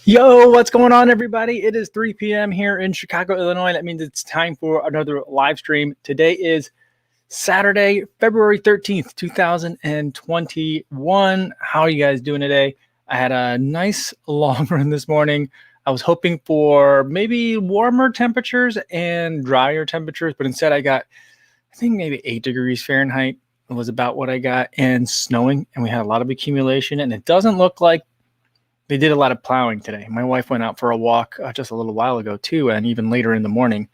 Yo, what's going on, everybody? It is 3 p.m. here in Chicago, Illinois. That means it's time for another live stream. Today is Saturday, February 13th, 2021. How are you guys doing today? I had a nice long run this morning. I was hoping for maybe warmer temperatures and drier temperatures, but instead I got, I think maybe 8 degrees Fahrenheit was about what I got, and snowing, and we had a lot of accumulation, and it doesn't look like they did a lot of plowing today. My wife went out for a walk just a little while ago too, and even later in the morning.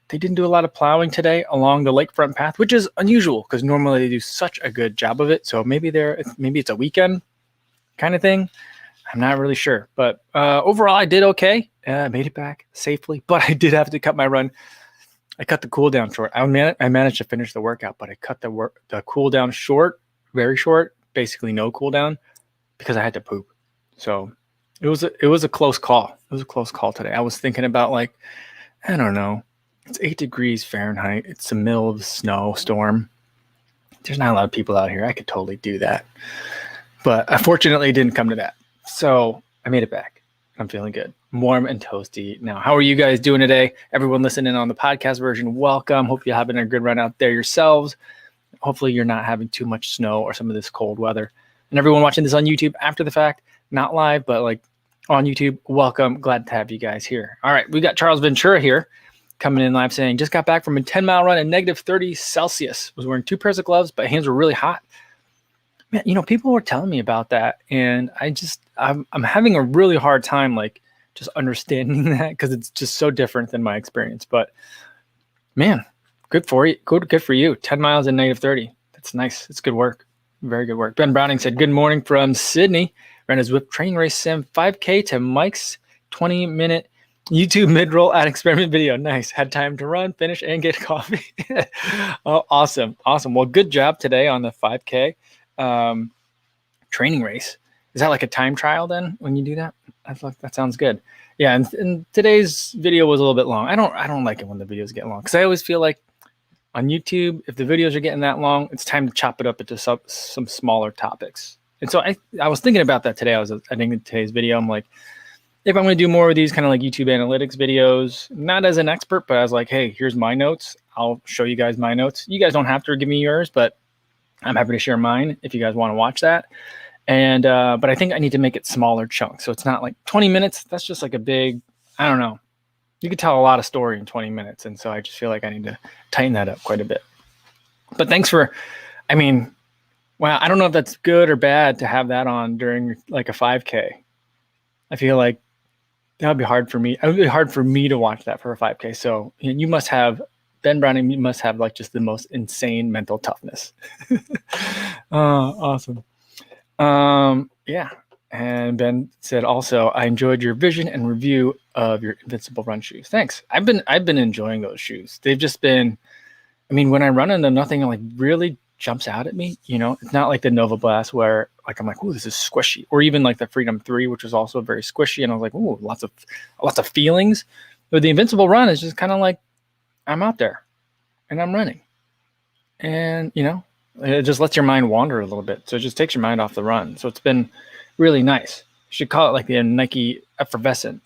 They didn't do a lot of plowing today along the lakefront path, which is unusual because normally they do such a good job of it. So maybe it's a weekend kind of thing. I'm not really sure, but overall I did okay. I made it back safely, but I did have to cut my run. I cut the cool down short. I managed to finish the workout, but I cut the cool down short, very short, basically no cool down, because I had to poop. So it was a close call. It was a close call today. I was thinking about, like, I don't know. It's 8 degrees Fahrenheit. It's the middle of a snowstorm. There's not a lot of people out here. I could totally do that. But unfortunately, it didn't come to that. So I made it back. I'm feeling good. Warm and toasty. Now, how are you guys doing today? Everyone listening on the podcast version, welcome. Hope you're having a good run out there yourselves. Hopefully you're not having too much snow or some of this cold weather. And everyone watching this on YouTube after the fact, not live, but like on YouTube, welcome. Glad to have you guys here. All right, we got Charles Ventura here coming in live saying, just got back from a 10-mile run at negative 30 Celsius. Was wearing 2 pairs of gloves, but hands were really hot. Man, people were telling me about that, and I'm having a really hard time, like, just understanding that, because it's just so different than my experience. But man, good for you. Good for you. 10 miles at negative 30. That's nice. It's good work. Very good work. Ben Browning said, good morning from Sydney. Ran his whip training race sim 5K to Mike's 20-minute YouTube mid-roll ad experiment video. Nice. Had time to run, finish, and get coffee. Oh, awesome. Well, good job today on the 5K training race. Is that like a time trial then when you do that? I thought that sounds good. Yeah, and today's video was a little bit long. I don't like it when the videos get long, because I always feel like on YouTube, if the videos are getting that long, it's time to chop it up into some smaller topics. And so I was thinking about that today. I was editing today's video. I'm like, if I'm going to do more of these kind of like YouTube analytics videos, not as an expert, but I was like, hey, here's my notes. I'll show you guys my notes. You guys don't have to give me yours, but I'm happy to share mine if you guys want to watch that. And but I think I need to make it smaller chunks. So it's not like 20 minutes. That's just like a big, I don't know. You could tell a lot of story in 20 minutes. And so I just feel like I need to tighten that up quite a bit. But thanks for, well, I don't know if that's good or bad to have that on during like a 5K. I feel like that would be hard for me. It would be hard for me to watch that for a 5K. So you must have, Ben Browning, you must have like just the most insane mental toughness. Awesome. Yeah. And Ben said also, I enjoyed your vision and review of your Invincible Run shoes. Thanks. I've been enjoying those shoes. They've just been, when I run in them, nothing like really jumps out at me. It's not like the Nova Blast where like I'm like, oh, this is squishy, or even like the Freedom 3, which was also very squishy, and I was like, oh, lots of feelings. But the Invincible Run is just kind of like, I'm out there and I'm running, and it just lets your mind wander a little bit. So it just takes your mind off the run. So it's been really nice. You should call it like the Nike Effervescent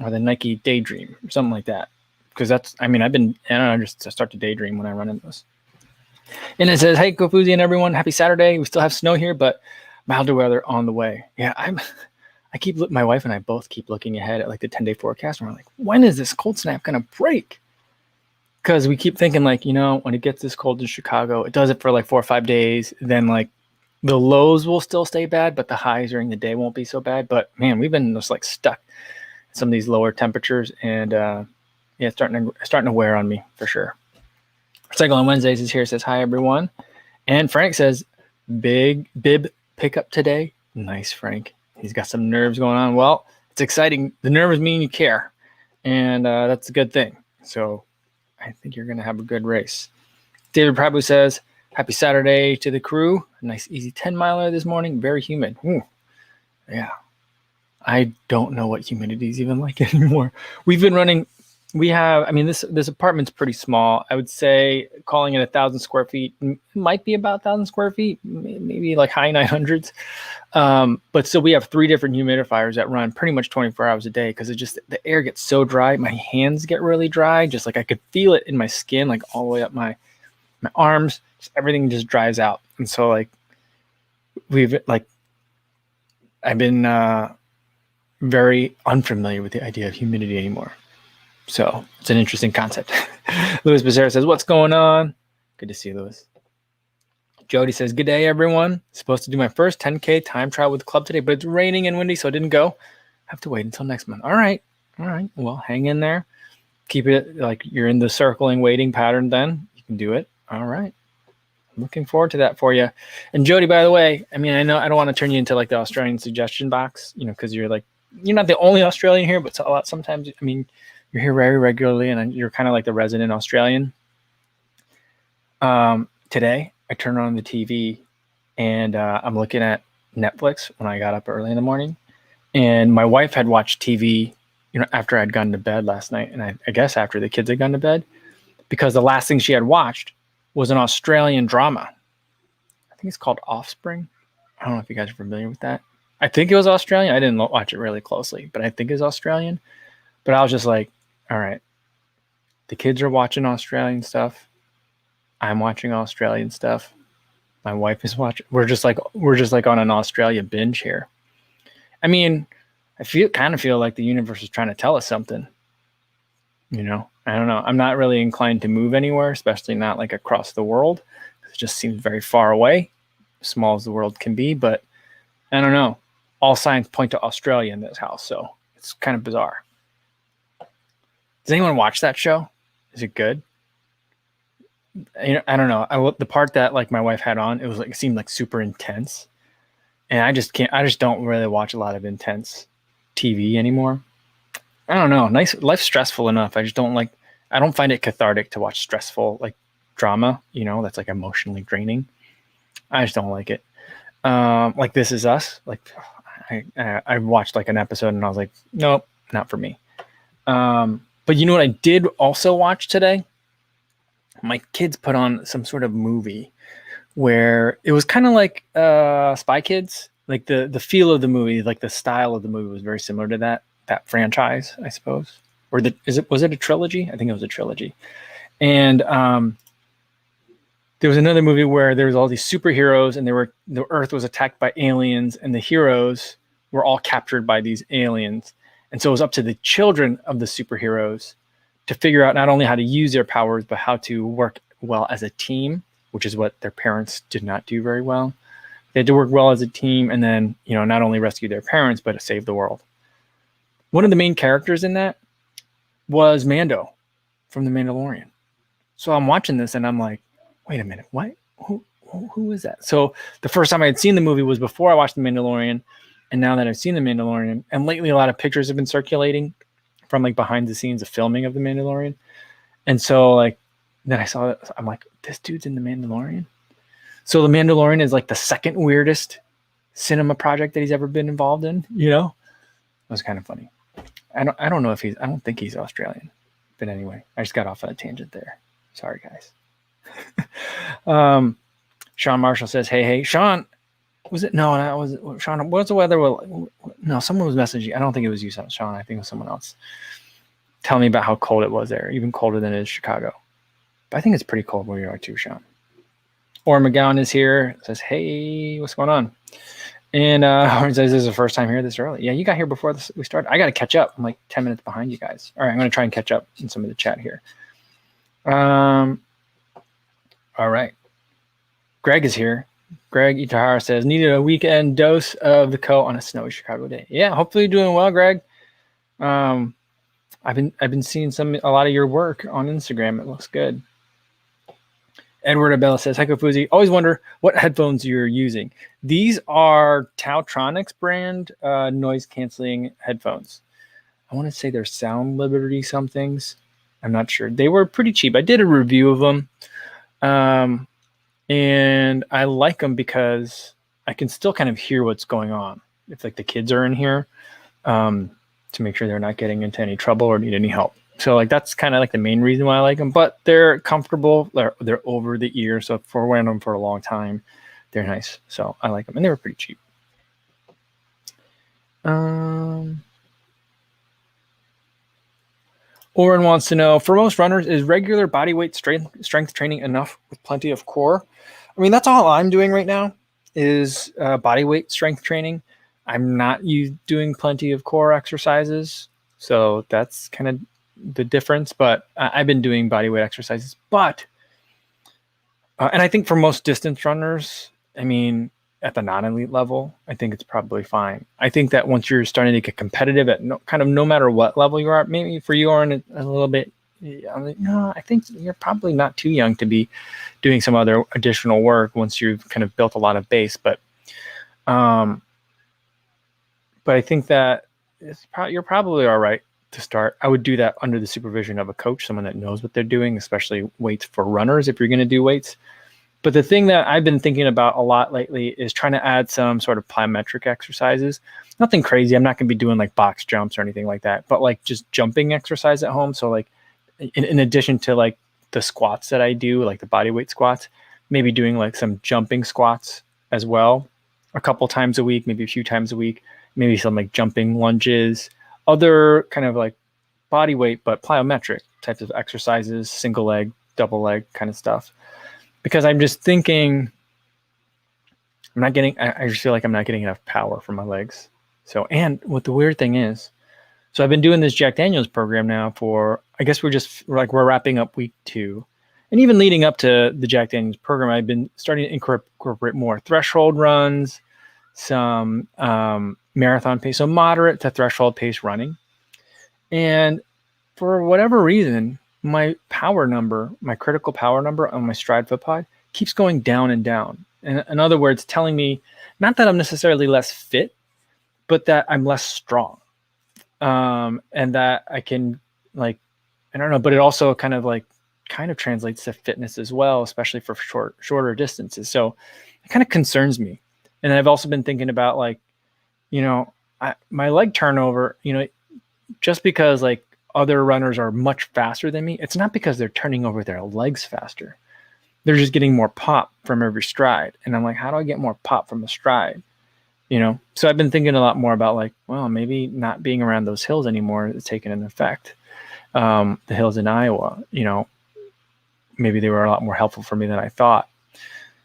or the Nike Daydream or something like that, because that's, I just start to daydream when I run in those. And it says, hey, Kofuzi and everyone, happy Saturday. We still have snow here, but milder weather on the way. Yeah, my wife and I both keep looking ahead at like the 10-day forecast, and we're like, when is this cold snap going to break? Because we keep thinking like, when it gets this cold in Chicago, it does it for like 4 or 5 days. Then like the lows will still stay bad, but the highs during the day won't be so bad. But man, we've been just like stuck in some of these lower temperatures, and it's starting to wear on me for sure. Cycle on Wednesdays is here, says hi everyone. And Frank says, big bib pickup today. Nice, Frank. He's got some nerves going on. Well, it's exciting. The nerves mean you care, and that's a good thing. So I think you're going to have a good race. David Prabhu says, happy Saturday to the crew. A nice easy 10-miler this morning. Very humid. Ooh. Yeah. I don't know what humidity is even like anymore. We've been running we have, I mean, this apartment's pretty small. I would say calling it 1,000 square feet might be about 1,000 square feet, maybe like high 900s. But so we have 3 different humidifiers that run pretty much 24 hours a day because it just the air gets so dry. My hands get really dry, just like I could feel it in my skin, like all the way up my arms. Just everything just dries out, and so like I've been very unfamiliar with the idea of humidity anymore. So it's an interesting concept. Louis Becerra says, "What's going on?" Good to see you, Louis. Jody says, "Good day, everyone. Supposed to do my first 10K time trial with the club today, but it's raining and windy, so I didn't go. Have to wait until next month." All right. Well, hang in there. Keep it like you're in the circling waiting pattern then. You can do it. All right. I'm looking forward to that for you. And Jody, by the way, I mean, I know I don't want to turn you into like the Australian suggestion box, because you're not the only Australian here, but sometimes, I mean, you're here very regularly and you're kind of like the resident Australian. Today, I turned on the TV and I'm looking at Netflix when I got up early in the morning. And my wife had watched TV, after I'd gone to bed last night. And I guess after the kids had gone to bed, because the last thing she had watched was an Australian drama. I think it's called Offspring. I don't know if you guys are familiar with that. I think it was Australian. I didn't watch it really closely, but I think it's Australian. But I was just like, all right, the kids are watching Australian stuff. I'm watching Australian stuff. My wife is watching. We're just like on an Australia binge here. I mean, I kind of feel like the universe is trying to tell us something. I don't know. I'm not really inclined to move anywhere, especially not like across the world. It just seems very far away, small as the world can be. But I don't know. All signs point to Australia in this house, so it's kind of bizarre. Does anyone watch that show? Is it good? I don't know. The part that like my wife had on, it seemed like super intense, and I just don't really watch a lot of intense TV anymore. I don't know. Life's stressful enough. I don't find it cathartic to watch stressful like drama. That's like emotionally draining. I just don't like it. Like This Is Us. Like I watched like an episode and I was like, nope, not for me. But you know what I did also watch today? My kids put on some sort of movie where it was kind of like Spy Kids. Like the feel of the movie, like the style of the movie was very similar to that franchise, I suppose. Or was it a trilogy? I think it was a trilogy. And there was another movie where there was all these superheroes and the Earth was attacked by aliens and the heroes were all captured by these aliens. And so it was up to the children of the superheroes to figure out not only how to use their powers, but how to work well as a team, which is what their parents did not do very well. They had to work well as a team and then, not only rescue their parents, but to save the world. One of the main characters in that was Mando from The Mandalorian. So I'm watching this and I'm like, wait a minute, what? Who is that? So the first time I had seen the movie was before I watched The Mandalorian. And now that I've seen The Mandalorian, and lately a lot of pictures have been circulating from like behind the scenes of filming of The Mandalorian. And so like, then I saw it, I'm like, this dude's in The Mandalorian? So The Mandalorian is like the second weirdest cinema project that he's ever been involved in, It was kind of funny. I don't think he's Australian. But anyway, I just got off on a tangent there. Sorry, guys. Sean Marshall says, hey, Sean, was it? No, that was Sean. What's the weather? No, someone was messaging. I don't think it was you, Sean. I think it was someone else. Tell me about how cold it was there, even colder than it is Chicago. But I think it's pretty cold where you are too, Sean. Or McGowan is here. Says, hey, what's going on? And says, this is the first time here this early. Yeah, you got here before we started. I got to catch up. I'm like 10 minutes behind you guys. All right, I'm going to try and catch up in some of the chat here. All right. Greg is here. Greg Itahara says, needed a weekend dose of the coat on a snowy Chicago day. Yeah, hopefully you're doing well, Greg. I've been seeing a lot of your work on Instagram. It looks good. Edward Abella says, hi, Kofuzi. Always wonder what headphones you're using. These are Tautronics brand noise canceling headphones. I want to say they're Sound Liberty somethings. I'm not sure. They were pretty cheap. I did a review of them. And I like them because I can still kind of hear what's going on. If like the kids are in here, to make sure they're not getting into any trouble or need any help. So like that's kind of like the main reason why I like them. But they're comfortable. They're over the ear, so for wearing them for a long time, they're nice. So I like them, and they were pretty cheap. Oren wants to know, for most runners, is regular body weight strength training enough with plenty of core? I mean, that's all I'm doing right now is body weight strength training. I'm not doing plenty of core exercises. So that's kind of the difference. But I've been doing body weight exercises. But, and I think for most distance runners, I mean, at the non-elite level, I think it's probably fine. I think that once you're starting to get competitive at no matter what level you are, maybe for you are a little bit, I'm like, no, I think you're probably not too young to be doing some other additional work once you've kind of built a lot of base. But I think that you're probably all right to start. I would do that under the supervision of a coach, someone that knows what they're doing, especially weights for runners if you're going to do weights. But the thing that I've been thinking about a lot lately is trying to add some sort of plyometric exercises. Nothing crazy. I'm not going to be doing like box jumps or anything like that, but like just jumping exercise at home. So like in addition to like the squats that I do, like the body weight squats, maybe doing like some jumping squats as well, a couple times a week, maybe a few times a week, maybe some like jumping lunges, other kind of like body weight, but plyometric types of exercises, single leg, double leg kind of stuff. Because I'm just thinking, I just feel like I'm not getting enough power from my legs. So, and what the weird thing is, so I've been doing this Jack Daniels program now for, I guess we're wrapping up week 2. And even leading up to the Jack Daniels program, I've been starting to incorporate more threshold runs, some marathon pace, so moderate to threshold pace running. And for whatever reason, my power number, my critical power number on my Stride FootPod keeps going down and down. And in other words, telling me not that I'm necessarily less fit, but that I'm less strong. And that I can like, I don't know, but it also kind of translates to fitness as well, especially for shorter distances. So it kind of concerns me. And I've also been thinking about like, my leg turnover, just because like other runners are much faster than me, it's not because they're turning over their legs faster. They're just getting more pop from every stride. And I'm like, how do I get more pop from a stride? So I've been thinking a lot more about like, well, maybe not being around those hills anymore is taking an effect. The hills in Iowa, maybe they were a lot more helpful for me than I thought.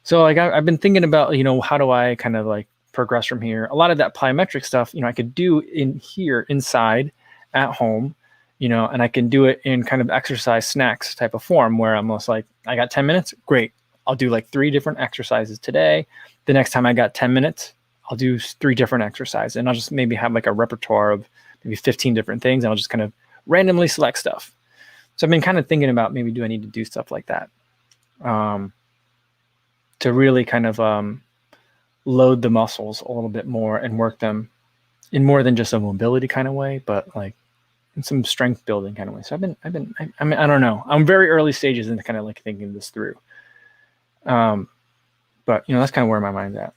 So like I've been thinking about, how do I kind of like progress from here? A lot of that plyometric stuff, I could do in here inside at home, and I can do it in kind of exercise snacks type of form where I'm almost like, I got 10 minutes. Great. I'll do like 3 different exercises today. The next time I got 10 minutes, I'll do 3 different exercises, and I'll just maybe have like a repertoire of maybe 15 different things. And I'll just kind of randomly select stuff. So I've been kind of thinking about maybe do I need to do stuff like that to really kind of load the muscles a little bit more and work them in more than just a mobility kind of way, but like in some strength building kind of way. So I mean, I don't know. I'm very early stages in kind of like thinking this through. But that's kind of where my mind's at.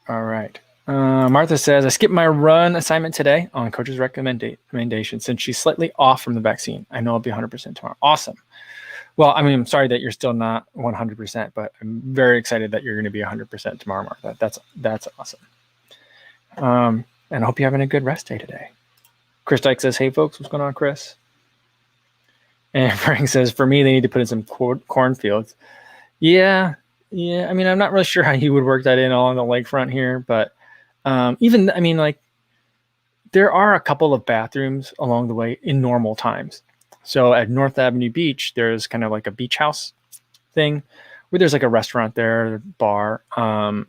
All right. Martha says, I skipped my run assignment today on coach's recommendation since she's slightly off from the vaccine. I know I'll be 100% tomorrow. Awesome. Well, I mean, I'm sorry that you're still not 100%, but I'm very excited that you're going to be 100% tomorrow, Martha. That's awesome. And I hope you're having a good rest day today. Chris Dyke says, hey, folks, what's going on, Chris? And Frank says, for me, they need to put in some cornfields. Yeah. I mean, I'm not really sure how you would work that in along the lakefront here, but there are a couple of bathrooms along the way in normal times. So at North Avenue Beach, there's kind of like a beach house thing where there's like a restaurant there, bar, and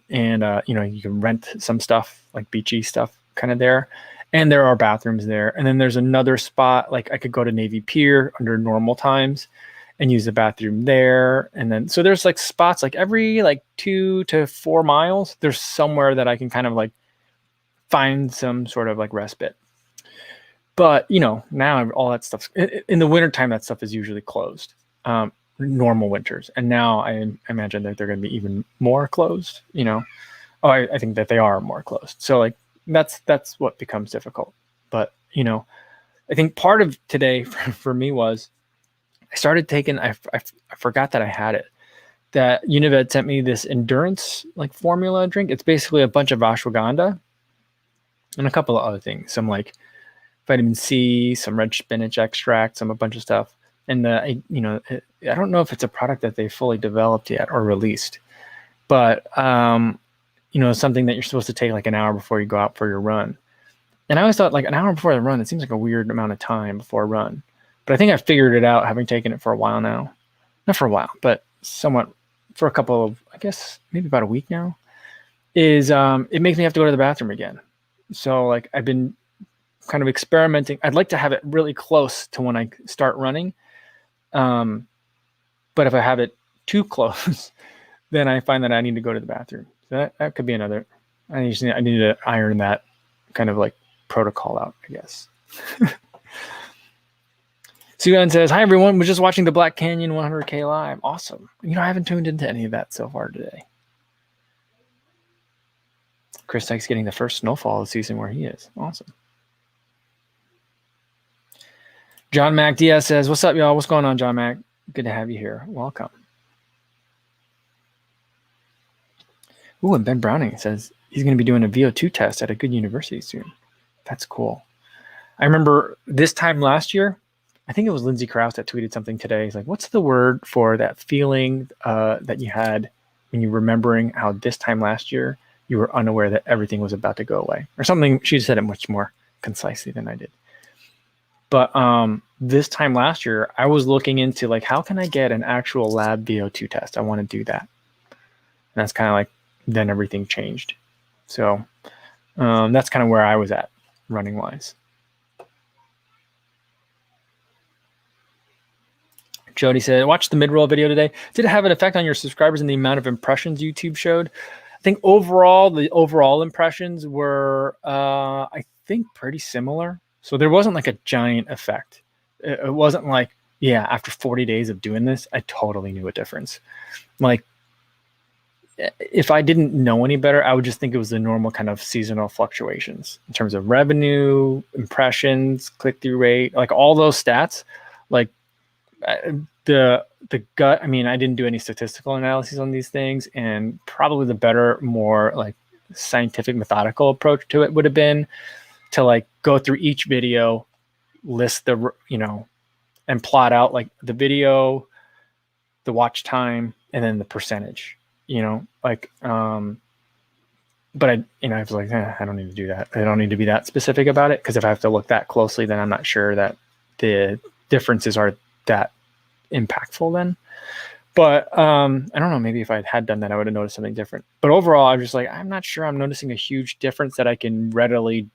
you can rent some stuff, like beachy stuff kind of there. And there are bathrooms there. And then there's another spot, like I could go to Navy Pier under normal times and use the bathroom there. And then, so there's like spots like every like 2 to 4 miles, there's somewhere that I can kind of like find some sort of like respite. But, now all that stuff in the wintertime, that stuff is usually closed, normal winters. And now I imagine that they're going to be even more closed, I think that they are more closed. So like, that's what becomes difficult. But, I think part of today for me was I started taking, I forgot that I had it. That Univet sent me this endurance like formula drink. It's basically a bunch of ashwagandha and a couple of other things. Some like vitamin C, some red spinach extract, some a bunch of stuff. And I don't know if it's a product that they fully developed yet or released, but something that you're supposed to take like an hour before you go out for your run. And I always thought like an hour before the run, it seems like a weird amount of time before a run. But I think I figured it out having taken it for a while now. Not for a while, but somewhat for a couple of, I guess, maybe about a week now, is it makes me have to go to the bathroom again. So like I've been kind of experimenting. I'd like to have it really close to when I start running. But if I have it too close, then I find that I need to go to the bathroom. So that could be another, I need to iron that kind of like protocol out, I guess. Sugan says, hi everyone, was just watching the Black Canyon 100K live. Awesome. I haven't tuned into any of that so far today. Chris Dyke's getting the first snowfall of the season where he is. Awesome. John Mac Diaz says, what's up, y'all? What's going on, John Mac? Good to have you here. Welcome. Ooh, and Ben Browning says he's going to be doing a VO2 test at a good university soon. That's cool. I remember this time last year, I think it was Lindsay Krause that tweeted something today. He's like, what's the word for that feeling that you had when you were remembering how this time last year you were unaware that everything was about to go away? Or something. She said it much more concisely than I did. But this time last year, I was looking into like, how can I get an actual lab VO2 test? I want to do that. And that's kind of like, then everything changed. So that's kind of where I was at running wise. Jody said, watch the mid-roll video today. Did it have an effect on your subscribers and the amount of impressions YouTube showed? I think overall, the overall impressions were, I think, pretty similar. So there wasn't like a giant effect. It wasn't like, yeah, after 40 days of doing this, I totally knew a difference. Like, if I didn't know any better, I would just think it was the normal kind of seasonal fluctuations in terms of revenue, impressions, click-through rate, like all those stats. Like the gut, I mean, I didn't do any statistical analysis on these things, and probably the better, more like scientific, methodical approach to it would have been to like go through each video, list the, and plot out like the video, the watch time, and then the percentage. But I was like, I don't need to do that. I don't need to be that specific about it, because if I have to look that closely, then I'm not sure that the differences are that impactful then. But I don't know, maybe if I had done that, I would have noticed something different. But overall, I'm just like, I'm not sure I'm noticing a huge difference that I can readily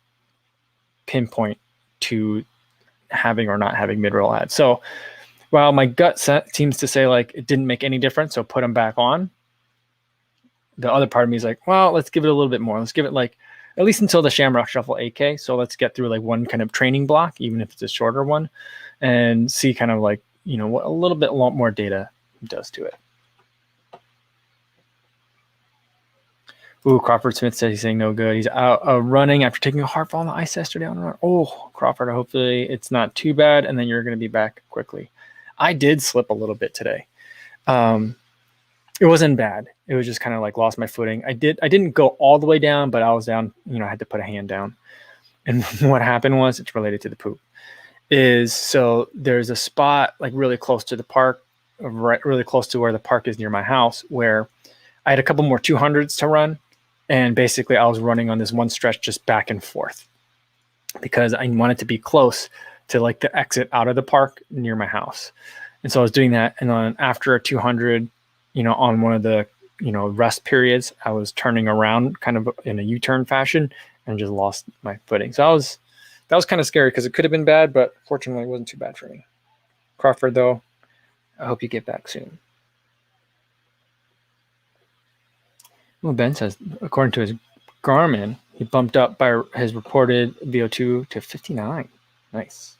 pinpoint to having or not having mid-roll ads. So while my gut seems to say like it didn't make any difference, so put them back on, the other part of me is like, well, let's give it a little bit more. Let's give it like at least until the Shamrock Shuffle 8K. So let's get through like one kind of training block, even if it's a shorter one, and see kind of like, what a little bit more data does to it. Ooh, Crawford Smith says he's saying no good. He's out running after taking a hard fall on the ice yesterday on the run. Oh, Crawford, hopefully it's not too bad, and then you're going to be back quickly. I did slip a little bit today. It wasn't bad. It was just kind of like lost my footing. I didn't go all the way down, but I was down. I had to put a hand down. And what happened was, it's related to the poop, so there's a spot like really close to the park, right, really close to where the park is near my house, where I had a couple more 200s to run. And basically I was running on this one stretch just back and forth because I wanted to be close to like the exit out of the park near my house. And so I was doing that. And then after a 200, on one of the, rest periods, I was turning around kind of in a U-turn fashion and just lost my footing. So that was kind of scary because it could have been bad, but fortunately it wasn't too bad for me. Crawford, though, I hope you get back soon. Well, Ben says, according to his Garmin, he bumped up by his reported VO2 to 59. Nice.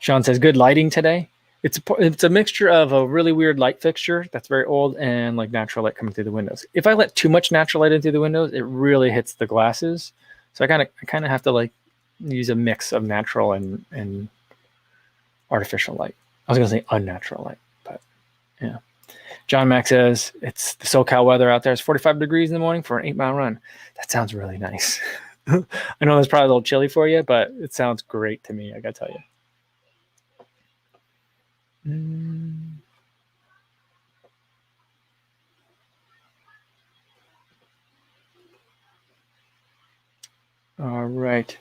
Sean says, good lighting today. It's a mixture of a really weird light fixture that's very old and like natural light coming through the windows. If I let too much natural light in through the windows, it really hits the glasses. So I kind of have to like use a mix of natural and artificial light. I was gonna say unnatural light, but yeah. John Mack says it's the SoCal weather out there. It's 45 degrees in the morning for an 8-mile run. That sounds really nice. I know that's probably a little chilly for you, but it sounds great to me. I gotta tell you. All right.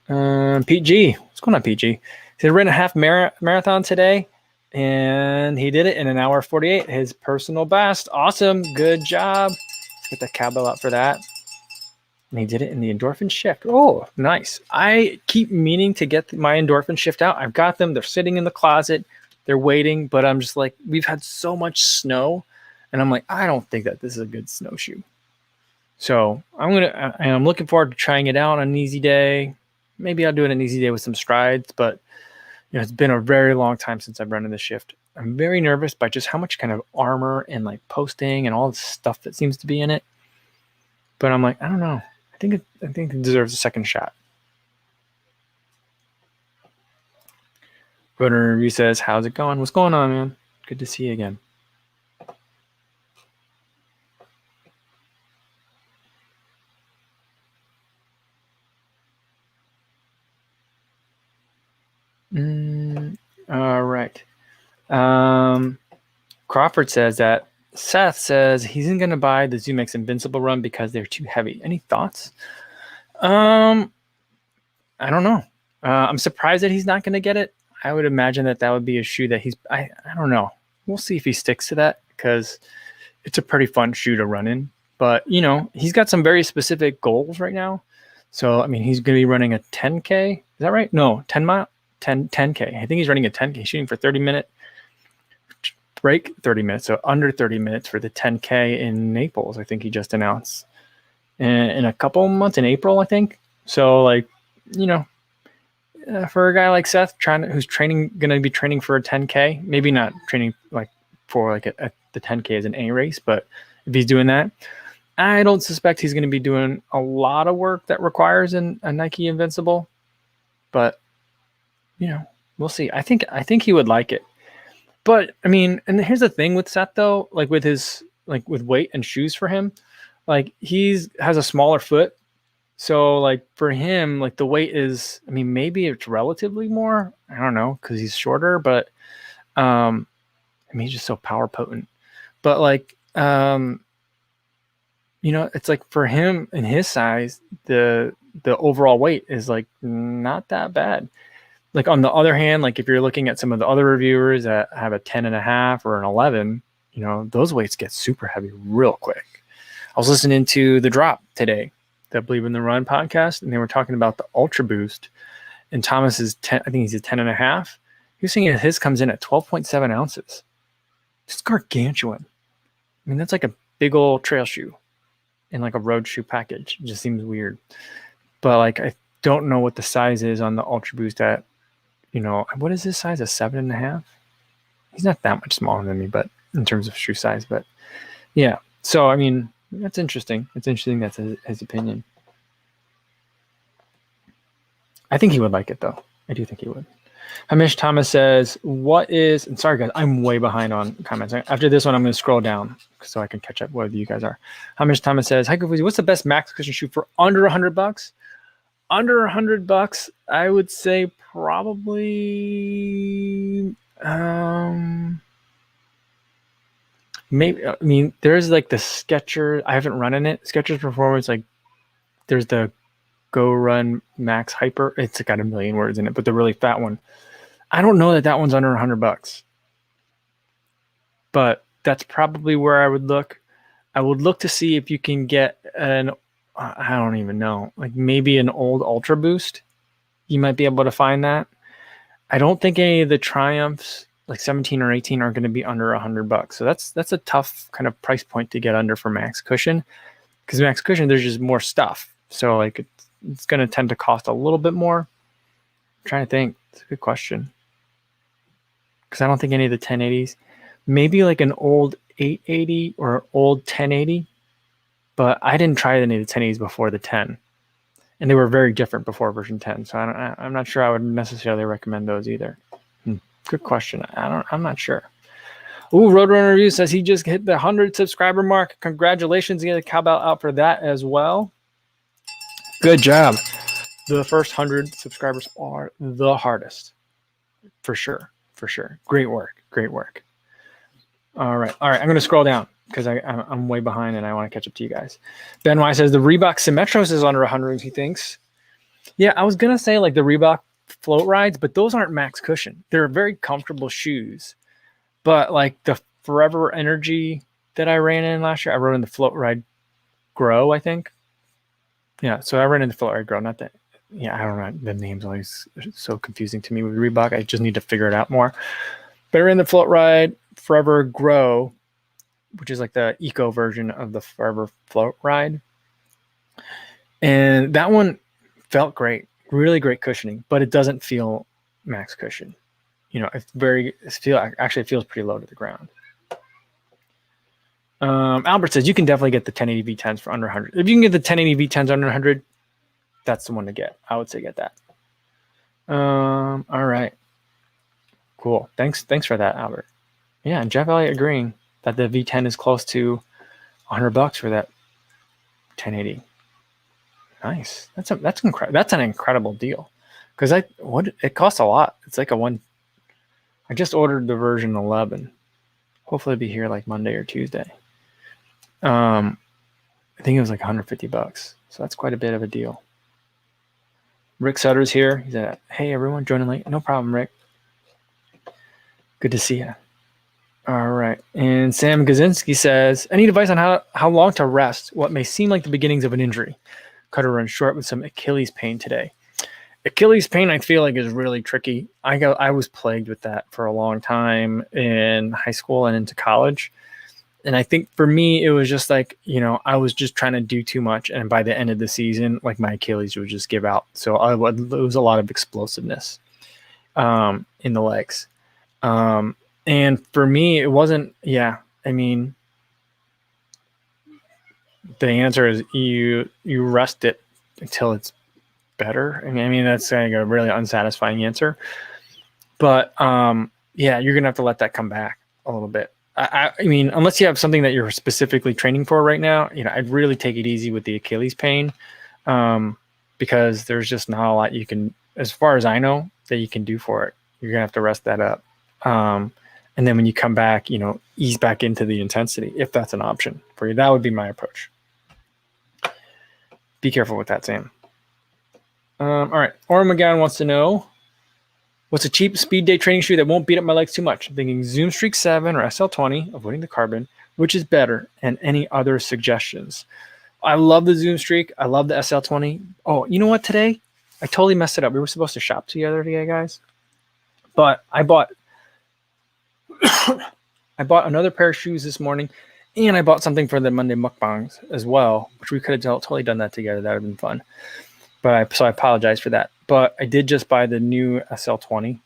PG. What's going on, PG? He ran a half marathon today, and he did it in an hour 48. His personal best. Awesome. Good job. Let's get the cowbell out for that. And he did it in the endorphin shift. Oh, nice. I keep meaning to get my endorphin shift out. I've got them. They're sitting in the closet. They're waiting, but I'm just like, we've had so much snow, and I'm like, I don't think that this is a good snowshoe. So I'm looking forward to trying it out on an easy day. Maybe I'll do it an easy day with some strides, but it's been a very long time since I've run in the shift. I'm very nervous by just how much kind of armor and like posting and all the stuff that seems to be in it. But I'm like, I don't know. I think it deserves a second shot. Rotor Review says, how's it going? What's going on, man? Good to see you again. All right. Crawford says that Seth says he's going to buy the ZoomX Invincible Run because they're too heavy. Any thoughts? I don't know. I'm surprised that he's not going to get it. I would imagine that would be a shoe that I don't know. We'll see if he sticks to that because it's a pretty fun shoe to run in. But, he's got some very specific goals right now. So, I mean, he's going to be running a 10K. Is that right? No, 10K. I think he's running a 10K, shooting for 30-minute break, 30 minutes. So under 30 minutes for the 10K in Naples, I think he just announced in a couple months in April, I think. So, like, for a guy like Seth who's going to be training for a 10K, maybe not training like for like the 10K as an A race, but if he's doing that, I don't suspect he's going to be doing a lot of work that requires a Nike Invincible, but we'll see. I think he would like it, but I mean, and here's the thing with Seth though, like with his with weight and shoes for him, like has a smaller foot. So, like, for him, like, the weight is, I mean, maybe it's relatively more. I don't know, because he's shorter, but, I mean, he's just so power potent. But, like, it's like for him and his size, the overall weight is, like, not that bad. Like, on the other hand, like, if you're looking at some of the other reviewers that have a 10.5 or an 11, those weights get super heavy real quick. I was listening to The Drop today, the Believe in the Run podcast, and they were talking about the Ultra Boost, and Thomas is 10. I think he's a 10.5. He was saying that his comes in at 12.7 ounces. It's gargantuan. I mean, that's like a big old trail shoe in like a road shoe package. It just seems weird. But like, I don't know what the size is on the Ultra Boost at, what is his size? A 7.5? He's not that much smaller than me, but in terms of shoe size, but yeah. So, I mean, that's interesting. It's interesting that's his opinion. I think he would like it, though. I do think he would. Hamish Thomas says, and sorry, guys, I'm way behind on comments. After this one, I'm going to scroll down so I can catch up where you guys are. Hamish Thomas says, hi, Kofuzi, what's the best max cushion shoe for under $100? Under $100, I would say probably... maybe, I mean, there's like the Skechers. I haven't run in it. Skechers Performance, like there's the Go Run Max Hyper. It's got a million words in it, but the really fat one. I don't know that one's under $100, but that's probably where I would look. I would look to see if you can get I don't even know, like maybe an old Ultra Boost. You might be able to find that. I don't think any of the Triumphs, like 17 or 18, are going to be under $100. So that's a tough kind of price point to get under for Max Cushion, because Max Cushion, there's just more stuff. So like it's going to tend to cost a little bit more. I'm trying to think. It's a good question, because I don't think any of the 1080s, maybe like an old 880 or old 1080, but I didn't try any of the 1080s before the 10. and they were very different before version 10. So I'm not sure I would necessarily recommend those either. Good question. I'm not sure. Ooh, Roadrunner Review says he just hit the 100 subscriber mark. Congratulations. Get a cowbell out for that as well. Good job. The first 100 subscribers are the hardest. For sure. Great work. All right. I'm going to scroll down because I'm way behind and I want to catch up to you guys. Ben Y says the Reebok Symmetros is under 100, he thinks. Yeah, I was going to say like the Reebok float rides, but those aren't max cushion. They're very comfortable shoes. But like the Forever Energy that I ran in last year, I rode in the Float Ride Grow, I think. Yeah, so I ran in the Float Ride Grow, not that. Yeah, I don't know. The name's always so confusing to me with Reebok. I just need to figure it out more. But I ran the Float Ride Forever Grow, which is like the eco version of the Forever Float Ride. And that one felt great, really great cushioning, but it doesn't feel max cushion. You know, actually it feels pretty low to the ground. Albert says you can definitely get the 1080 V10s for under 100. If you can get the 1080 V10s under 100, that's the one to get. I would say get that. All right. Cool. Thanks for that, Albert. Yeah, and Jeff Elliott agreeing that the V10 is close to $100 for that 1080. Nice. That's an incredible deal. Because it costs a lot. It's like I just ordered the version 11. Hopefully it'll be here like Monday or Tuesday. I think it was like $150. So that's quite a bit of a deal. Rick Sutter's here. He said, hey, everyone, joining late. No problem, Rick. Good to see you. All right. And Sam Gazinski says, any advice on how long to rest what may seem like the beginnings of an injury? Cut or run short with some Achilles pain today. Achilles pain, I feel like, is really tricky. I was plagued with that for a long time in high school and into college. And I think for me, it was just like, you know, I was just trying to do too much. And by the end of the season, like my Achilles would just give out. So I would lose a lot of explosiveness in the legs. And for me, it wasn't, I mean, the answer is you rest it until it's better. I mean, that's like a really unsatisfying answer, but you're gonna have to let that come back a little bit. I mean, unless you have something that you're specifically training for right now, you know, I'd really take it easy with the Achilles pain, because there's just not a lot you can, as far as I know, that you can do for it. You're gonna have to rest that up, and then when you come back, you know, ease back into the intensity if that's an option for you. That would be my approach. Be careful with that, Sam. All right. Ormagan wants to know, what's a cheap speed day training shoe that won't beat up my legs too much? I'm thinking Zoom Streak 7 or SL20, avoiding the carbon, which is better, and any other suggestions? I love the Zoom Streak. I love the SL20. Oh, you know what? Today, I totally messed it up. We were supposed to shop together today, guys. But I bought another pair of shoes this morning, and I bought something for the Monday mukbangs as well, which we could have totally done that together. That would have been fun. So I apologize for that. But I did just buy the new SL20.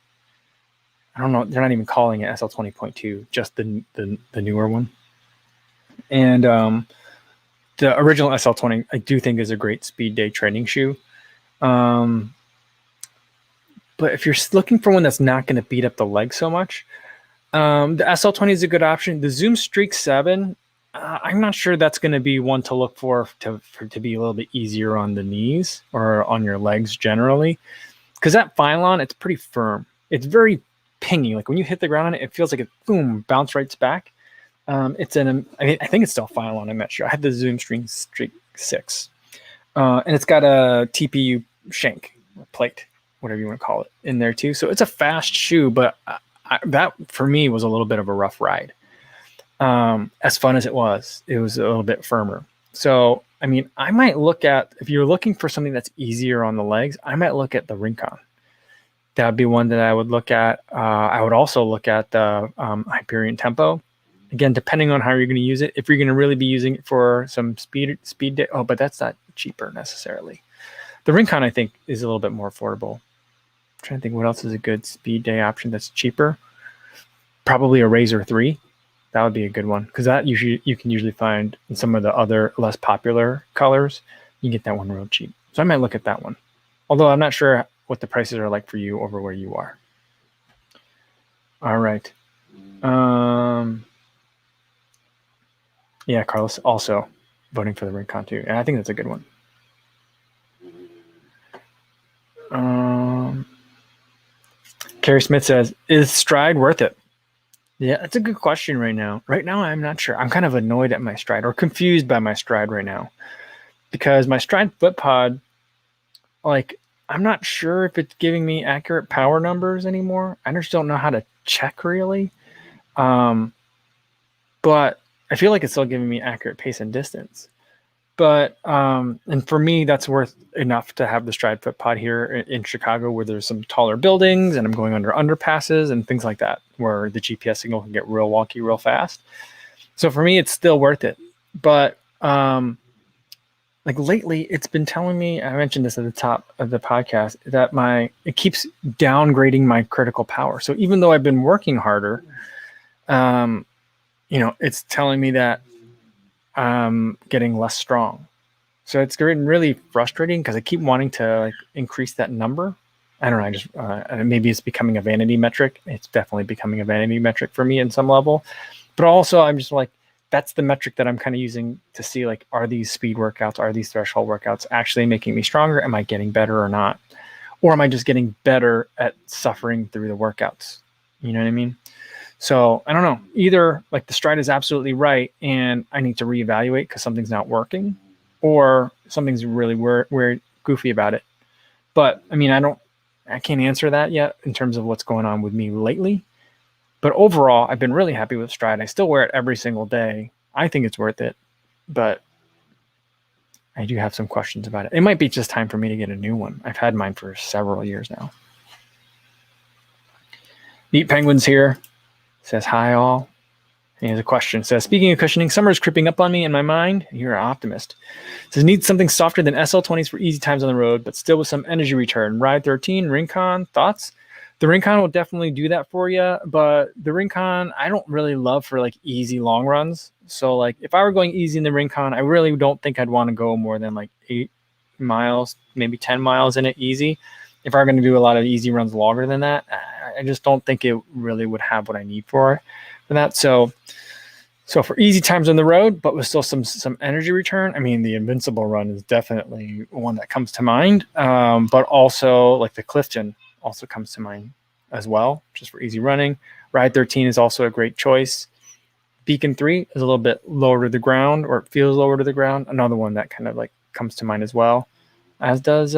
I don't know. They're not even calling it SL20.2, just the newer one. And the original SL20, I do think, is a great speed day training shoe. But if you're looking for one that's not going to beat up the leg so much, the SL20 is a good option. The Zoom Streak 7, I'm not sure that's going to be one to look for to be a little bit easier on the knees or on your legs generally, because that Phylon, it's pretty firm. It's very pingy. Like when you hit the ground on it, it feels like it boom bounce right back. I think it's still Phylon. I'm not sure. I had the Zoom Streak 6, and it's got a TPU shank or plate, whatever you want to call it, in there too. So it's a fast shoe, but that for me was a little bit of a rough ride. As fun as it was a little bit firmer. So, I mean, I might look at, if you're looking for something that's easier on the legs, I might look at the Rincon. That would be one that I would look at. I would also look at the Hyperion Tempo. Again, depending on how you're going to use it. If you're going to really be using it for some speed day, but that's not cheaper necessarily. The Rincon, I think, is a little bit more affordable. I'm trying to think what else is a good speed day option that's cheaper. Probably a Razor 3. That would be a good one, because that you can usually find in some of the other less popular colors. You can get that one real cheap. So I might look at that one. Although I'm not sure what the prices are like for you over where you are. All right. Yeah, Carlos also voting for the Rincon too. And I think that's a good one. Carrie Smith says, is Stride worth it? Yeah, that's a good question right now. Right now, I'm not sure. I'm kind of annoyed at my Stride or confused by my Stride right now because my Stride foot pod, like, I'm not sure if it's giving me accurate power numbers anymore. I just don't know how to check really. But I feel like it's still giving me accurate pace and distance. But and for me, that's worth enough to have the Stride foot pod here in Chicago, where there's some taller buildings and I'm going under underpasses and things like that, where the GPS signal can get real wonky real fast. So for me, it's still worth it. But like lately, it's been telling me, I mentioned this at the top of the podcast, that it keeps downgrading my critical power. So even though I've been working harder, it's telling me that I'm getting less strong. So it's getting really frustrating because I keep wanting to increase that number. I don't know. I just maybe it's becoming a vanity metric. It's definitely becoming a vanity metric for me in some level. But also, I'm just like, that's the metric that I'm kind of using to see are these speed workouts, are these threshold workouts actually making me stronger? Am I getting better or not? Or am I just getting better at suffering through the workouts? You know what I mean? So I don't know. Either the Stride is absolutely right and I need to reevaluate because something's not working, or something's really weird, goofy about it. But I mean, I can't answer that yet in terms of what's going on with me lately. But overall, I've been really happy with Stride. I still wear it every single day. I think it's worth it, but I do have some questions about it. It might be just time for me to get a new one. I've had mine for several years now. Neat Penguins here. Says, hi all. And he has a question. Says, speaking of cushioning, summer is creeping up on me in my mind. You're an optimist. Says, need something softer than SL20s for easy times on the road, but still with some energy return. Ride 13, Rincon, thoughts? The Rincon will definitely do that for you, but the Rincon, I don't really love for easy long runs. So if I were going easy in the Rincon, I really don't think I'd want to go more than 8 miles, maybe 10 miles in it easy. If I were going to do a lot of easy runs longer than that, I just don't think it really would have what I need for that. So for easy times on the road, but with still some energy return, I mean, the Invincible Run is definitely one that comes to mind. But also the Clifton also comes to mind as well, just for easy running. Ride 13 is also a great choice. Beacon 3 is a little bit lower to the ground, or it feels lower to the ground. Another one that kind of comes to mind as well, as does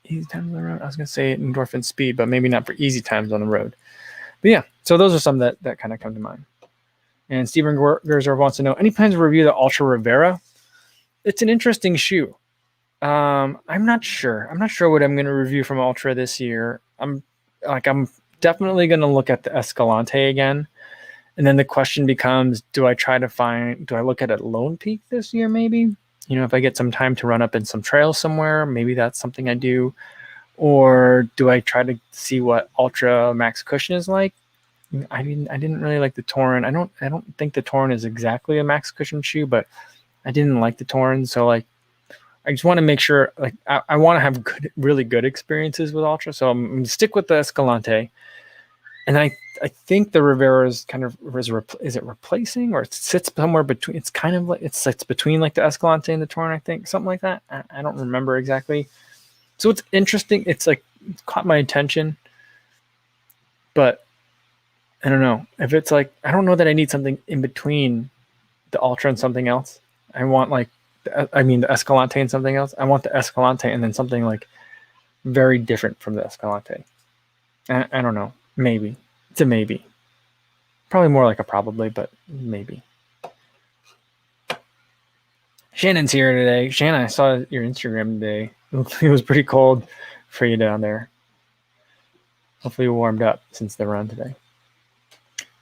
easy times on the road. I was going to say endorphin speed, but maybe not for easy times on the road. But yeah, so those are some that kind of come to mind. And Steven Gerzer wants to know, any plans to review the Ultra Rivera? It's an interesting shoe. I'm not sure. I'm not sure what I'm going to review from Ultra this year. I'm definitely going to look at the Escalante again. And then the question becomes, do I look at a Lone Peak this year maybe? If I get some time to run up in some trails somewhere, maybe that's something I do. Or do I try to see what Ultra Max Cushion is like? I didn't really like the Torin. I don't think the Torin is exactly a Max Cushion shoe, but I didn't like the Torin. So I just want to make sure I want to have really good experiences with Ultra. So I'm going to stick with the Escalante. And I think the Rivera is kind of is it replacing, or it sits somewhere between? It's kind of it sits between the Escalante and the Torin, I think, something like that. I don't remember exactly. So it's interesting. It's it's caught my attention, but I don't know if it's I don't know that I need something in between the Ultra and something else. I want the Escalante and something else. I want the Escalante and then something very different from the Escalante. I don't know. Maybe. It's a maybe. Probably more like a probably, but maybe. Shannon's here today. Shannon, I saw your Instagram today. It was pretty cold for you down there. Hopefully you warmed up since the run today.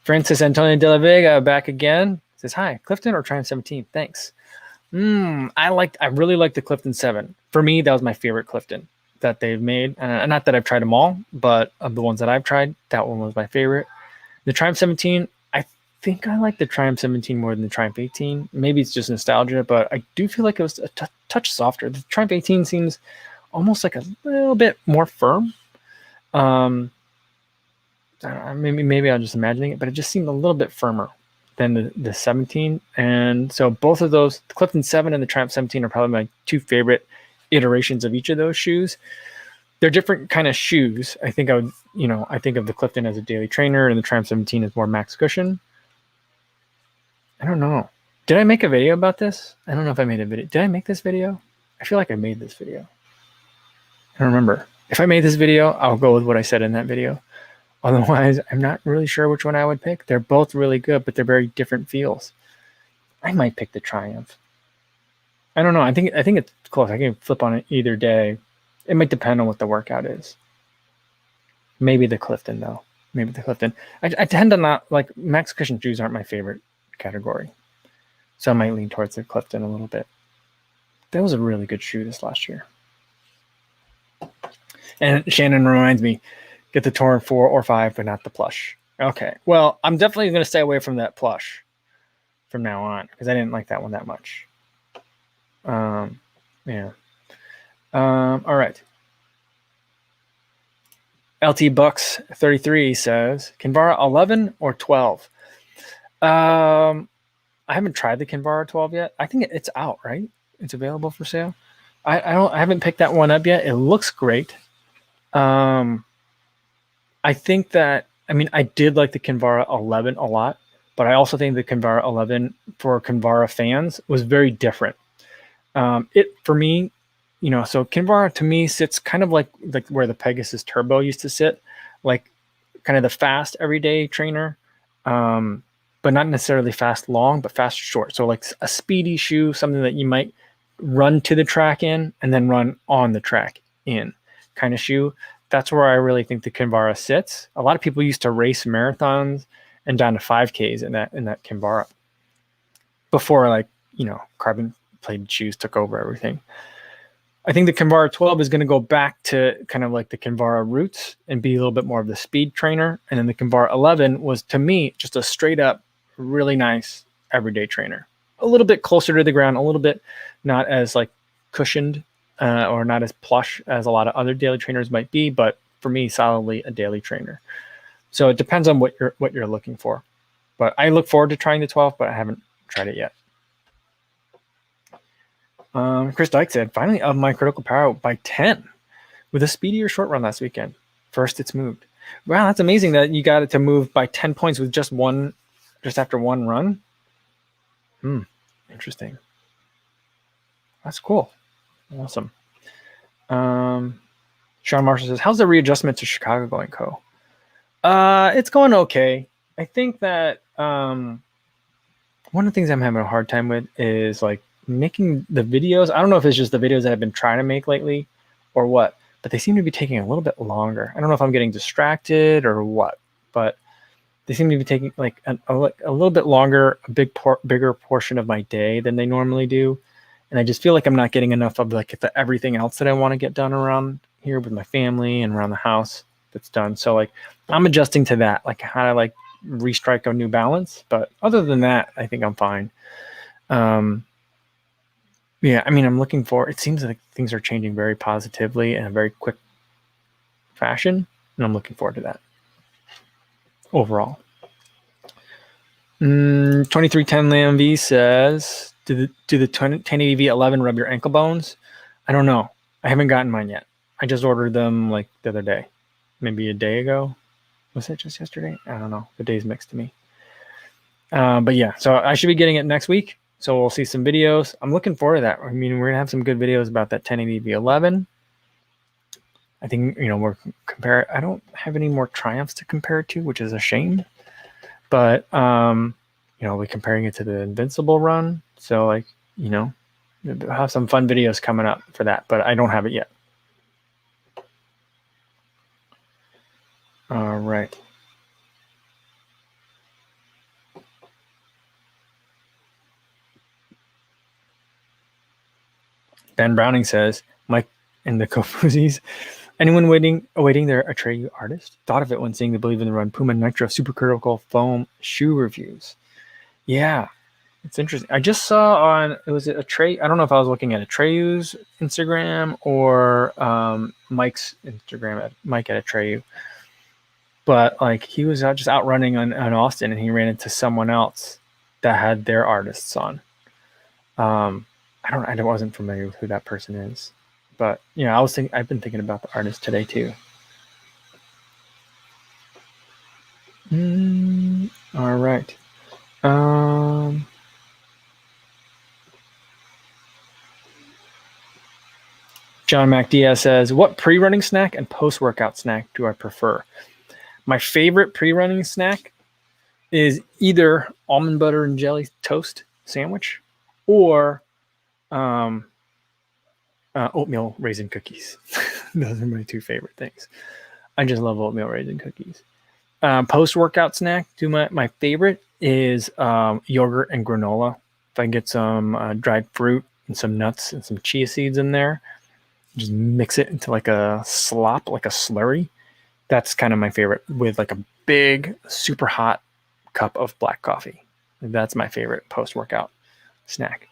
Francis Antonio de la Vega back again. Says, hi, Clifton or Triumph 17? Thanks. I really like the Clifton 7. For me, that was my favorite Clifton that they've made. Not that I've tried them all, but of the ones that I've tried, that one was my favorite. The Triumph 17, I think I like the Triumph 17 more than the Triumph 18. Maybe it's just nostalgia, but I do feel like it was a touch softer. The Triumph 18 seems almost like a little bit more firm. Maybe I'm just imagining it, but it just seemed a little bit firmer than the 17. And so both of those, the Clifton 7 and the Triumph 17, are probably my two favorite iterations of each of those shoes. They're different kind of shoes. I think I think of the Clifton as a daily trainer and the Triumph 17 as more max cushion. I don't know. Did I make a video about this? I don't know if I made a video. Did I make this video? I feel like I made this video. I don't remember. If I made this video, I'll go with what I said in that video. Otherwise, I'm not really sure which one I would pick. They're both really good, but they're very different feels. I might pick the Triumph. I don't know. I think it's close. I can flip on it either day. It might depend on what the workout is. Maybe the Clifton, though. Maybe the Clifton. I tend to not like max cushion shoes aren't my favorite category. So I might lean towards the Clifton a little bit. That was a really good shoe this last year. And Shannon reminds me, get the Torn 4 or 5, but not the plush. Okay. Well, I'm definitely going to stay away from that plush from now on because I didn't like that one that much. Yeah. All right. LT Bucks 33 says, Kinvara 11 or 12? I haven't tried the Kinvara 12 yet. I think it's out, right? It's available for sale. I haven't picked that one up yet. It looks great. I think that, I did like the Kinvara 11 a lot, but I also think the Kinvara 11 for Kinvara fans was very different. For me, so Kinvara to me sits kind of like where the Pegasus Turbo used to sit, like kind of the fast everyday trainer, but not necessarily fast long, but fast short. So like a speedy shoe, something that you might run to the track in and then run on the track in kind of shoe. That's where I really think the Kinvara sits. A lot of people used to race marathons and down to 5Ks in that Kinvara before carbon plated shoes took over everything. I think the Kinvara 12 is going to go back to kind of like the Kinvara roots and be a little bit more of the speed trainer. And then the Kinvara 11 was, to me, just a straight up, really nice everyday trainer. A little bit closer to the ground, a little bit not as like cushioned or not as plush as a lot of other daily trainers might be, but for me, solidly a daily trainer. So it depends on what you're looking for. But I look forward to trying the 12, but I haven't tried it yet. Chris Dyke said, finally up my critical power by 10 with a speedier short run last weekend. First it's moved. Wow, that's amazing that you got it to move by 10 points with just after one run. Interesting. That's cool. Awesome. Sean Marshall says, how's the readjustment to Chicago going, Co? It's going okay. I think that one of the things I'm having a hard time with is like making the videos. I don't know if it's just the videos that I've been trying to make lately or what, but they seem to be taking a little bit longer. I don't know if I'm getting distracted or what, but they seem to be taking like a little bit longer, a bigger portion of my day than they normally do. And I just feel like I'm not getting enough of like everything else that I want to get done around here with my family and around the house that's done. So like I'm adjusting to that, like how to like restrike a new balance. But other than that, I think I'm fine. Yeah, I'm looking for, it seems like things are changing very positively in a very quick fashion. And I'm looking forward to that overall. 2310 Lamb V says, do the 1080 V11 rub your ankle bones? I don't know. I haven't gotten mine yet. I just ordered them like the other day, maybe a day ago. Was it just yesterday? I don't know. The days mixed to me. But yeah, so I should be getting it next week. So we'll see some videos. I'm looking forward to that. We're going to have some good videos about that 1080 V11. I think, we're I don't have any more Triumphs to compare it to, which is a shame. But, we're comparing it to the Invincible run. So, we'll have some fun videos coming up for that. But I don't have it yet. All right. Ben Browning says, Mike and the Kofuzis, Anyone awaiting their Atreyu artist? Thought of it when seeing the Believe in the Run Puma Nitro Supercritical Foam shoe reviews. Yeah, it's interesting. I just saw on, was it I don't know if I was looking at Atreyu's Instagram or Mike's Instagram, at Mike at Atreyu. But like he was just out running on Austin, and he ran into someone else that had their artists on. I wasn't familiar with who that person is, but I've been thinking about the artist today too. All right. John Mac Diaz says, what pre-running snack and post-workout snack do I prefer? My favorite pre-running snack is either almond butter and jelly toast sandwich or oatmeal raisin cookies. Those are my two favorite things. I just love oatmeal raisin cookies. Post-workout snack, my favorite is yogurt and granola. If I get some dried fruit and some nuts and some chia seeds in there, just mix it into like a slop, like a slurry. That's kind of my favorite, with like a big, super hot cup of black coffee. That's my favorite post-workout snack.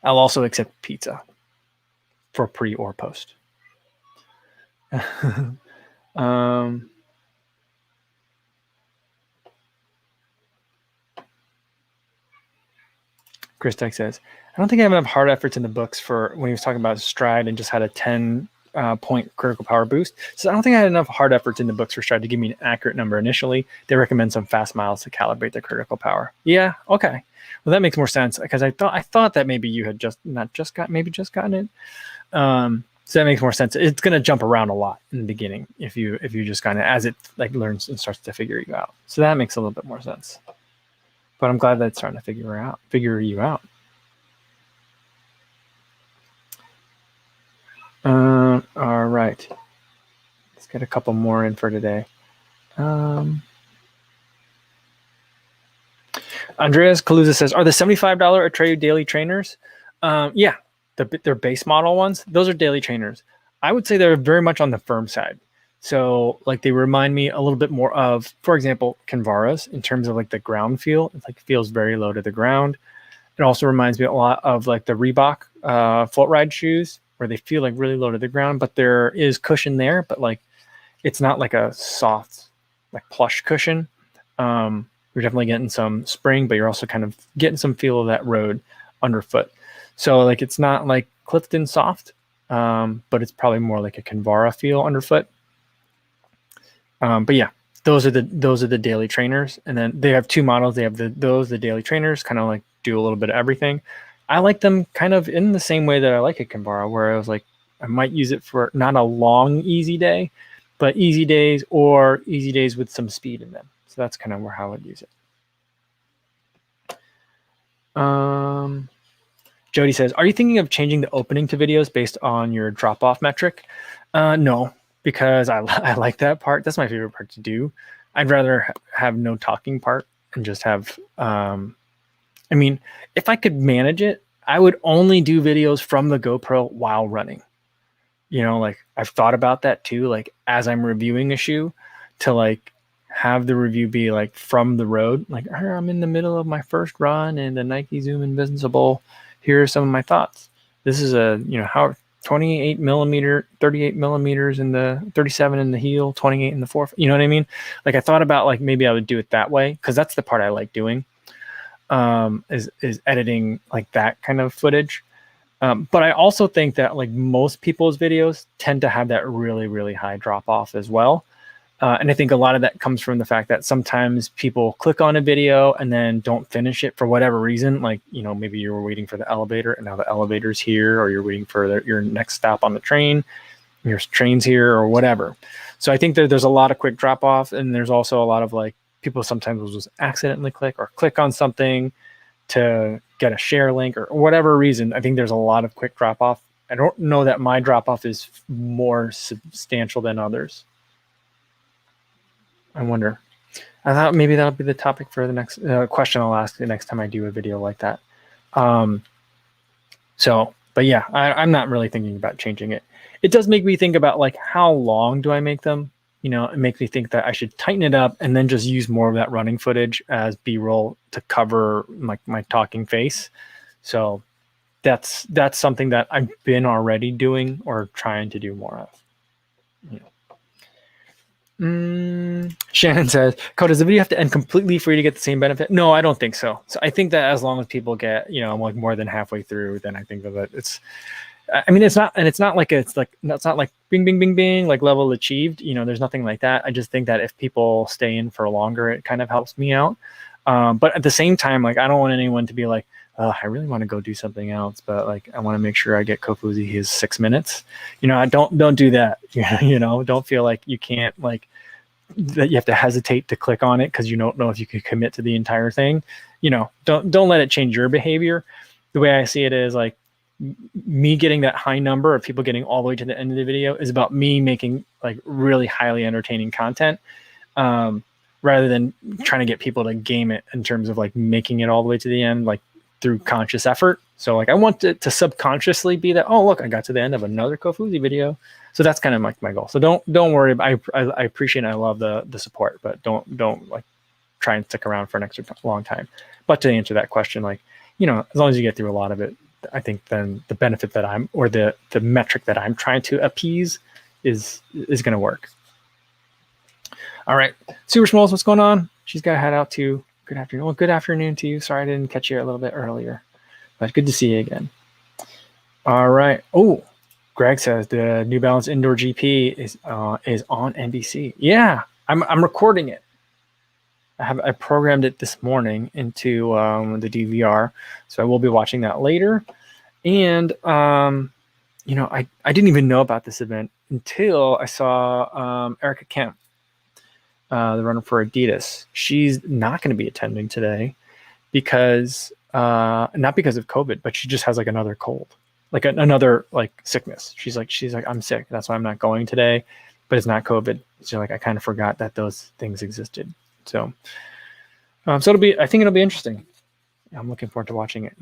I'll also accept pizza for pre or post. Chris Tech says, I don't think I have enough hard efforts in the books for when he was talking about stride and just had a 10 point critical power boost. So I don't think I had enough hard efforts in the books for stride to give me an accurate number initially. They recommend some fast miles to calibrate the critical power. Yeah, okay. Well, that makes more sense, because I thought that maybe you had just gotten it. So that makes more sense. It's going to jump around a lot in the beginning if you just kind of, as it like learns and starts to figure you out. So that makes a little bit more sense. But I'm glad that it's starting to figure you out. All right. Let's get a couple more in for today. Andreas Kaluza says, are the $75 Atreyu daily trainers? Yeah, they're base model ones. Those are daily trainers. I would say they're very much on the firm side. So like they remind me a little bit more of, for example, Kinvaras in terms of like the ground feel. It like feels very low to the ground. It also reminds me a lot of like the Reebok float ride shoes, where they feel like really low to the ground, but there is cushion there, but like it's not like a soft, like plush cushion. You're definitely getting some spring, but you're also kind of getting some feel of that road underfoot. So like it's not like Clifton soft, but it's probably more like a Kinvara feel underfoot. But yeah, those are the daily trainers, and then they have two models. They have the daily trainers, kind of like do a little bit of everything. I like them kind of in the same way that I like a Kinvara, where I was like, I might use it for not a long, easy day, but easy days or easy days with some speed in them. So that's kind of how I would use it. Jody says, are you thinking of changing the opening to videos based on your drop-off metric? No, because I like that part. That's my favorite part to do. I'd rather have no talking part and just have, I mean, if I could manage it, I would only do videos from the GoPro while running. Like I've thought about that too, like as I'm reviewing a shoe, to like have the review be like from the road, like I'm in the middle of my first run and the Nike Zoom Invincible. Here are some of my thoughts. This is how 28 millimeter, 38 millimeters in the 37 in the heel, 28 in the fourth. You know what I mean? Like I thought about like maybe I would do it that way, because that's the part I like doing. Is editing like that kind of footage. But I also think that like most people's videos tend to have that really, really high drop off as well. And I think a lot of that comes from the fact that sometimes people click on a video and then don't finish it for whatever reason. Like, maybe you were waiting for the elevator and now the elevator's here, or you're waiting for your next stop on the train, your train's here, or whatever. So I think that there's a lot of quick drop off, and there's also a lot of like people sometimes will just accidentally click on something to get a share link or whatever reason. I think there's a lot of quick drop off. I don't know that my drop off is more substantial than others. I wonder. I thought maybe that'll be the topic for the next question I'll ask the next time I do a video like that. So But yeah, I'm not really thinking about changing it. It does make me think about like how long do I make them? You know, it makes me think that I should tighten it up and then just use more of that running footage as B-roll to cover my talking face. So that's something that I've been already doing or trying to do more of. You know. Shannon says, "Code, does the video have to end completely for you to get the same benefit?" No, I don't think so. So I think that as long as people get, you know, like more than halfway through, then I think that it's. I mean, it's not like bing, bing, bing, bing, like level achieved. You know, there's nothing like that. I just think that if people stay in for longer, it kind of helps me out. But at the same time, like I don't want anyone to be like, I really want to go do something else, but like I want to make sure I get Kofuzi his 6 minutes. You know, I don't do that. You know, don't feel like you can't like that you have to hesitate to click on it because you don't know if you could commit to the entire thing. You know, don't let it change your behavior. The way I see it is like me getting that high number of people getting all the way to the end of the video is about me making like really highly entertaining content, rather than trying to get people to game it in terms of like making it all the way to the end, like through conscious effort. So like I want it to subconsciously be that, oh, look, I got to the end of another Kofuzi video. So that's kind of like my goal. So don't worry. I appreciate and I love the support, but don't like try and stick around for an extra long time. But to answer that question, like, you know, as long as you get through a lot of it, I think then the benefit that I'm, or the metric that I'm trying to appease is going to work. All right. Super Smalls, what's going on? She's got to head out to good afternoon. Well, good afternoon to you. Sorry I didn't catch you a little bit earlier, but good to see you again. All right. Oh, Greg says the New Balance Indoor GP is on NBC. Yeah, I'm recording it. I programmed it this morning into the DVR, so I will be watching that later. And you know, I didn't even know about this event until I saw Erica Kemp, the runner for Adidas. She's not going to be attending today because not because of COVID, but she just has like another cold, like another like sickness. She's like I'm sick, that's why I'm not going today, but it's not COVID. So like I kind of forgot that those things existed. So so I think it'll be interesting. I'm looking forward to watching it.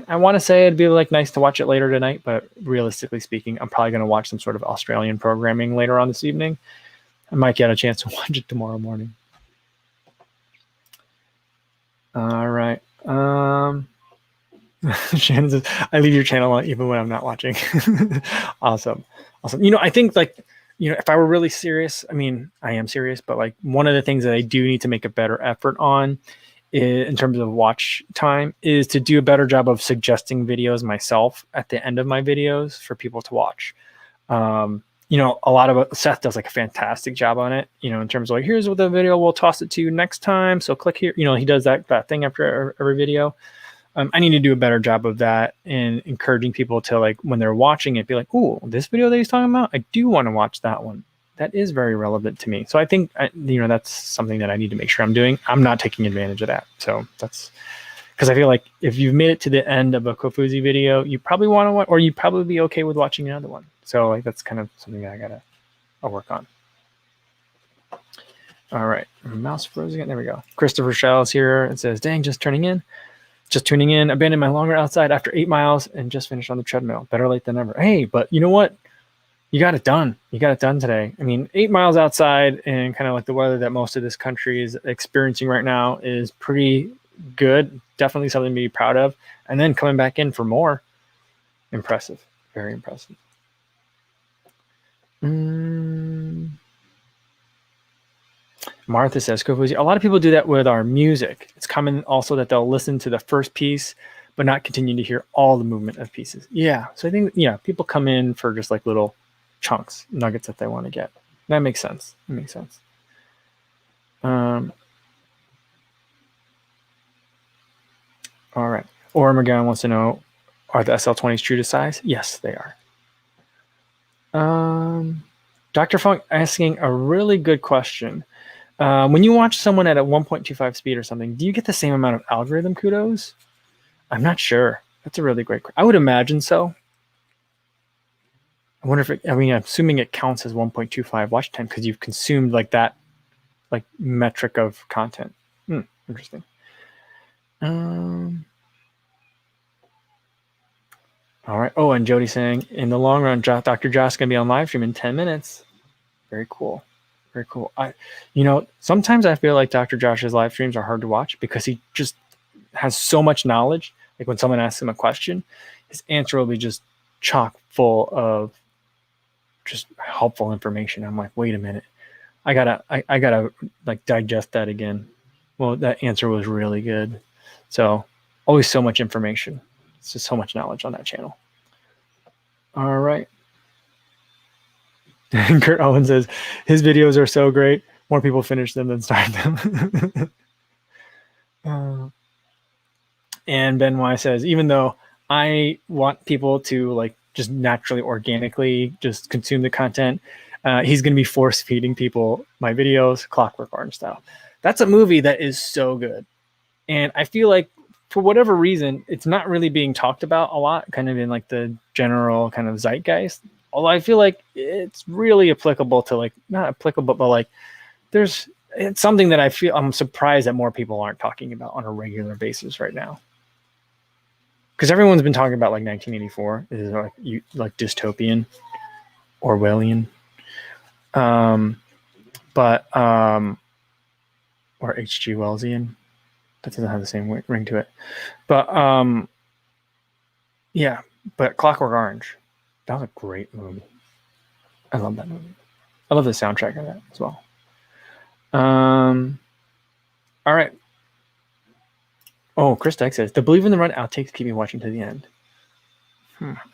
I want to say it'd be like nice to watch it later tonight, but realistically speaking, I'm probably going to watch some sort of Australian programming later on this evening. I might get a chance to watch it tomorrow morning. All right. Shannon says, I leave your channel on even when I'm not watching. Awesome. You know, I think like, you know, if I were really serious, I mean, I am serious, but like one of the things that I do need to make a better effort on in terms of watch time is to do a better job of suggesting videos myself at the end of my videos for people to watch. You know, a lot of Seth does like a fantastic job on it, you know, in terms of like, here's what the video, we'll toss it to you next time. So click here, you know, he does that thing after every video. I need to do a better job of that and encouraging people to like, when they're watching it, be like, oh, this video that he's talking about, I do want to watch that one. That is very relevant to me. So I think, you know, that's something that I need to make sure I'm doing. I'm not taking advantage of that. So that's because I feel like if you've made it to the end of a Kofuzi video, you probably want to watch, or you'd probably be okay with watching another one. So like, that's kind of something that I'll work on. All right. Mouse froze again. There we go. Christopher Shell is here. It says, dang, just tuning in. Abandoned my longer outside after 8 miles and just finished on the treadmill. Better late than never. Hey, but you know what? You got it done. You got it done today. I mean, 8 miles outside and kind of like the weather that most of this country is experiencing right now is pretty good. Definitely something to be proud of. And then coming back in for more. Impressive. Very impressive. Martha says, Kofuzi, a lot of people do that with our music. It's common also that they'll listen to the first piece, but not continue to hear all the movement of pieces. Yeah. So I think, yeah, people come in for just like little chunks, nuggets that they want to get. That makes sense. It makes sense. All right. Ormagan wants to know, are the SL20s true to size? Yes, they are. Dr. Funk asking a really good question. When you watch someone at a 1.25 speed or something, do you get the same amount of algorithm kudos? I'm not sure. That's a really great question. I would imagine so. I wonder if I'm assuming it counts as 1.25 watch time because you've consumed like that, like metric of content. Interesting. All right. Oh, and Jody saying, in the long run, Dr. Josh is going to be on live stream in 10 minutes. Very cool. Very cool. Sometimes I feel like Dr. Josh's live streams are hard to watch because he just has so much knowledge. Like when someone asks him a question, his answer will be just chock full of just helpful information. I'm like, wait a minute. I gotta like digest that again. Well, that answer was really good. So always so much information. It's just so much knowledge on that channel. All right. Kurt Owen says his videos are so great. More people finish them than start them. And Ben Y says, even though I want people to like just naturally, organically just consume the content, he's going to be force feeding people my videos, Clockwork Orange style. That's a movie that is so good. And I feel like for whatever reason, it's not really being talked about a lot, kind of in like the general kind of zeitgeist. Although I feel like it's really applicable to like, not applicable, but like it's something that I'm surprised that more people aren't talking about on a regular basis right now. Because everyone's been talking about like 1984 is like dystopian, Orwellian, or H.G. Wellsian. That doesn't have the same ring to it. But yeah, but Clockwork Orange, that was a great movie. I love that movie. I love the soundtrack of that as well. All right. Oh, Chris Dyke says, the Believe in the Run outtakes keep me watching to the end.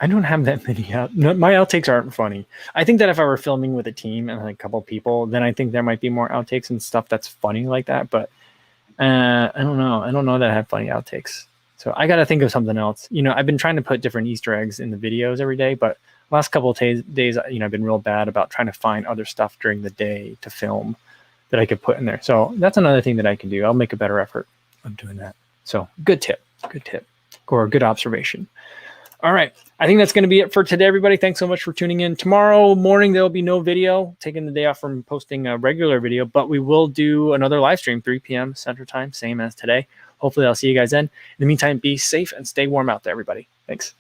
I don't have that many my outtakes aren't funny. I think that if I were filming with a team and like a couple people, then I think there might be more outtakes and stuff that's funny like that. But I don't know. I don't know that I have funny outtakes. So I got to think of something else. I've been trying to put different Easter eggs in the videos every day, but last couple of days, I've been real bad about trying to find other stuff during the day to film that I could put in there. So that's another thing that I can do. I'll make a better effort of doing that. So good tip, or good observation. All right. I think that's going to be it for today, everybody. Thanks so much for tuning in. Tomorrow morning, there will be no video, taking the day off from posting a regular video, but we will do another live stream, 3 p.m. Central Time, same as today. Hopefully I'll see you guys then. In the meantime, be safe and stay warm out there, everybody. Thanks.